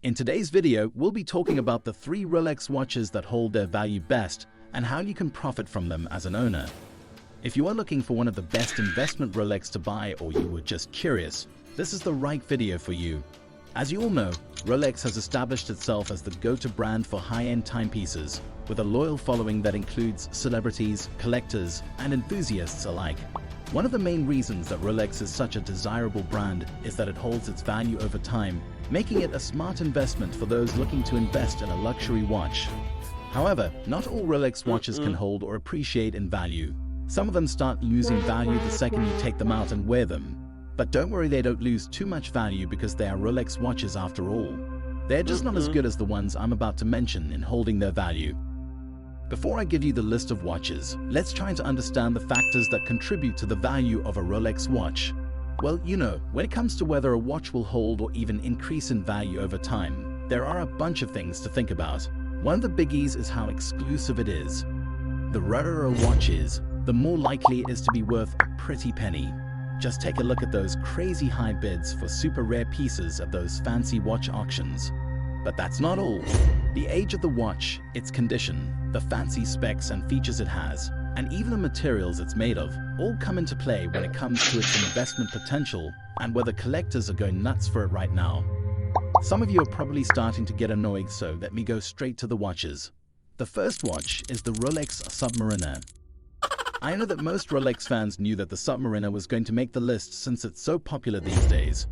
In today's video, we'll be talking about the 3 Rolex watches that hold their value best and how you can profit from them as an owner. If you are looking for one of the best investment Rolex to buy, or you were just curious, this is the right video for you. As you all know, Rolex has established itself as the go-to brand for high-end timepieces, with a loyal following that includes celebrities, collectors, and enthusiasts alike. One of the main reasons that Rolex is such a desirable brand is that it holds its value over time, making it a smart investment for those looking to invest in a luxury watch. However, not all Rolex watches can hold or appreciate in value. Some of them start losing value the second you take them out and wear them. But don't worry, they don't lose too much value because they are Rolex watches after all. They're just not as good as the ones I'm about to mention in holding their value. Before I give you the list of watches, let's try to understand the factors that contribute to the value of a Rolex watch. Well, when it comes to whether a watch will hold or even increase in value over time, there are a bunch of things to think about. One of the biggies is how exclusive it is. The rarer a watch is, the more likely it is to be worth a pretty penny. Just take a look at those crazy high bids for super rare pieces at those fancy watch auctions. But that's not all. The age of the watch, its condition, the fancy specs and features it has, and even the materials it's made of, all come into play when it comes to its investment potential and whether collectors are going nuts for it right now. Some of you are probably starting to get annoyed, so let me go straight to the watches. The first watch is the Rolex Submariner. I know that most Rolex fans knew that the Submariner was going to make the list since it's so popular these days.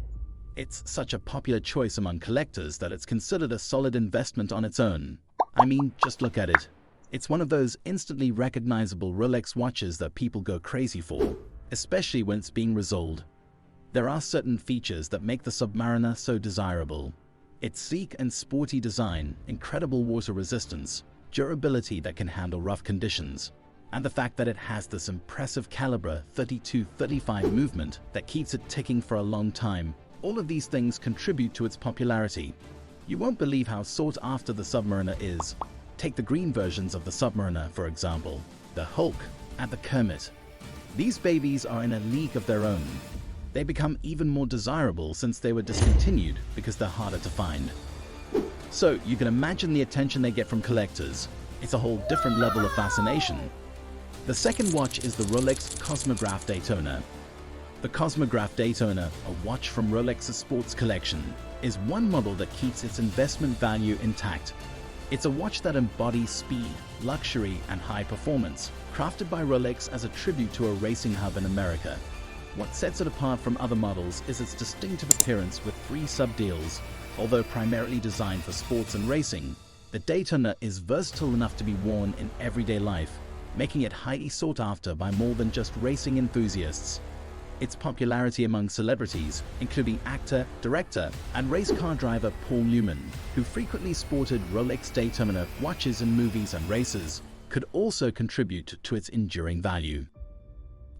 It's such a popular choice among collectors that it's considered a solid investment on its own. I mean, just look at it. It's one of those instantly recognizable Rolex watches that people go crazy for, especially when it's being resold. There are certain features that make the Submariner so desirable. Its sleek and sporty design, incredible water resistance, durability that can handle rough conditions, and the fact that it has this impressive caliber 32-35 movement that keeps it ticking for a long time. All of these things contribute to its popularity. You won't believe how sought after the Submariner is. Take the green versions of the Submariner, for example, the Hulk and the Kermit. These babies are in a league of their own. They become even more desirable since they were discontinued because they're harder to find. So you can imagine the attention they get from collectors. It's a whole different level of fascination. The second watch is the Rolex Cosmograph Daytona. The Cosmograph Daytona, a watch from Rolex's sports collection, is one model that keeps its investment value intact. It's a watch that embodies speed, luxury, and high performance, crafted by Rolex as a tribute to a racing hub in America. What sets it apart from other models is its distinctive appearance with 3 subdials. Although primarily designed for sports and racing, the Daytona is versatile enough to be worn in everyday life, making it highly sought after by more than just racing enthusiasts. Its popularity among celebrities, including actor, director, and race car driver Paul Newman, who frequently sported Rolex Daytona watches in movies and races, could also contribute to its enduring value.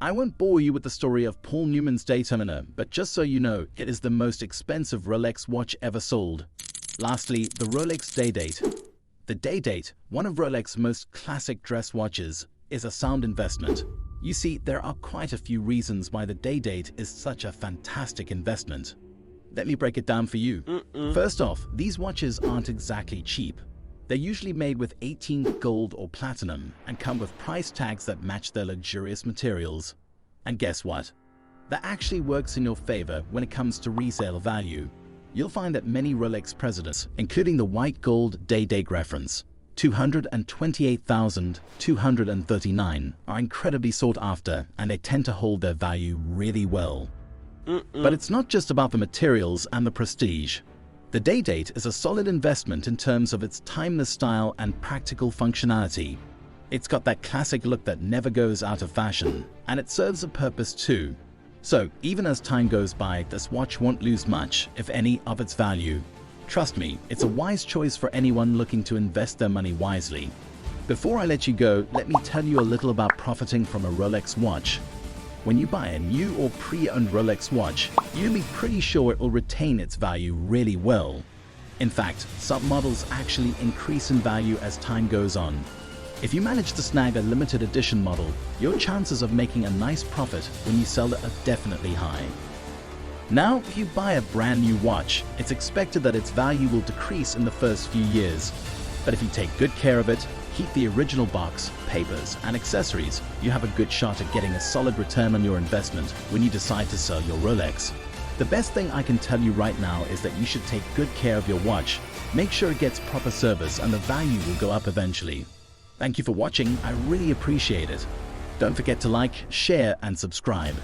I won't bore you with the story of Paul Newman's Daytona, but just so you know, it is the most expensive Rolex watch ever sold. Lastly, the Rolex DayDate. The DayDate, one of Rolex's most classic dress watches, is a sound investment. You see, there are quite a few reasons why the DayDate is such a fantastic investment. Let me break it down for you. First off, these watches aren't exactly cheap. They're usually made with 18 gold or platinum and come with price tags that match their luxurious materials. And guess what? That actually works in your favor when it comes to resale value. You'll find that many Rolex presidents, including the white gold DayDate reference, 228,239, are incredibly sought after, and they tend to hold their value really well. But it's not just about the materials and the prestige. The DayDate is a solid investment in terms of its timeless style and practical functionality. It's got that classic look that never goes out of fashion, and it serves a purpose too. So even as time goes by, this watch won't lose much, if any, of its value. Trust me, it's a wise choice for anyone looking to invest their money wisely. Before I let you go, let me tell you a little about profiting from a Rolex watch. When you buy a new or pre-owned Rolex watch, you'll be pretty sure it will retain its value really well. In fact, some models actually increase in value as time goes on. If you manage to snag a limited edition model, your chances of making a nice profit when you sell it are definitely high. Now, if you buy a brand new watch, it's expected that its value will decrease in the first few years. But if you take good care of it, keep the original box, papers, and accessories, you have a good shot at getting a solid return on your investment when you decide to sell your Rolex. The best thing I can tell you right now is that you should take good care of your watch. Make sure it gets proper service and the value will go up eventually. Thank you for watching, I really appreciate it. Don't forget to like, share, and subscribe.